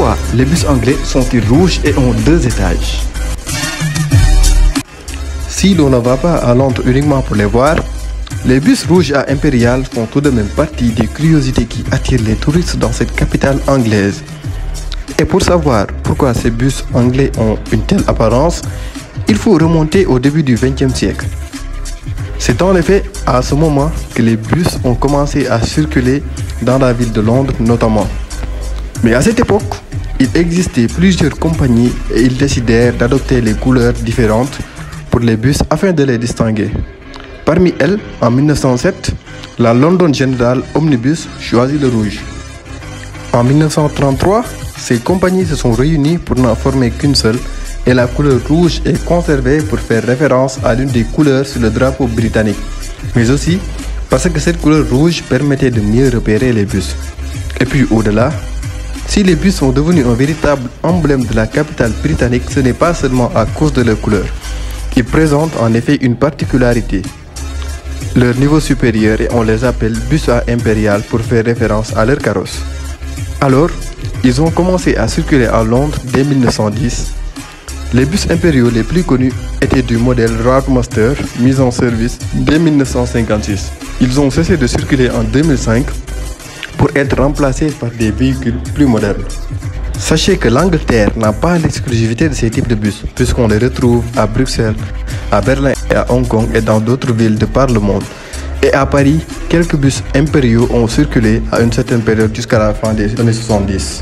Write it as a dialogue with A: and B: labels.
A: Pourquoi les bus anglais sont-ils rouges et ont 2 étages? Si l'on ne va pas à Londres uniquement pour les voir, les bus rouges à Impérial font tout de même partie des curiosités qui attirent les touristes dans cette capitale anglaise. Et pour savoir pourquoi ces bus anglais ont une telle apparence, il faut remonter au début du XXe siècle. C'est en effet à ce moment que les bus ont commencé à circuler dans la ville de Londres notamment. Mais à cette époque, il existait plusieurs compagnies et ils décidèrent d'adopter les couleurs différentes pour les bus afin de les distinguer. Parmi elles, en 1907, la London General Omnibus choisit le rouge. En 1933, ces compagnies se sont réunies pour n'en former qu'une seule et la couleur rouge est conservée pour faire référence à l'une des couleurs sur le drapeau britannique, mais aussi parce que cette couleur rouge permettait de mieux repérer les bus. Et puis au-delà, si les bus sont devenus un véritable emblème de la capitale britannique, ce n'est pas seulement à cause de leur couleur. Ils présentent en effet une particularité. Leur niveau supérieur et on les appelle bus à impérial pour faire référence à leur carrosse. Alors, ils ont commencé à circuler à Londres dès 1910. Les bus impériaux les plus connus étaient du modèle Roadmaster mis en service dès 1956. Ils ont cessé de circuler en 2005 pour être remplacés par des véhicules plus modernes. Sachez que l'Angleterre n'a pas l'exclusivité de ces types de bus, puisqu'on les retrouve à Bruxelles, à Berlin et à Hong Kong et dans d'autres villes de par le monde. Et à Paris, quelques bus impériaux ont circulé à une certaine période jusqu'à la fin des années 70.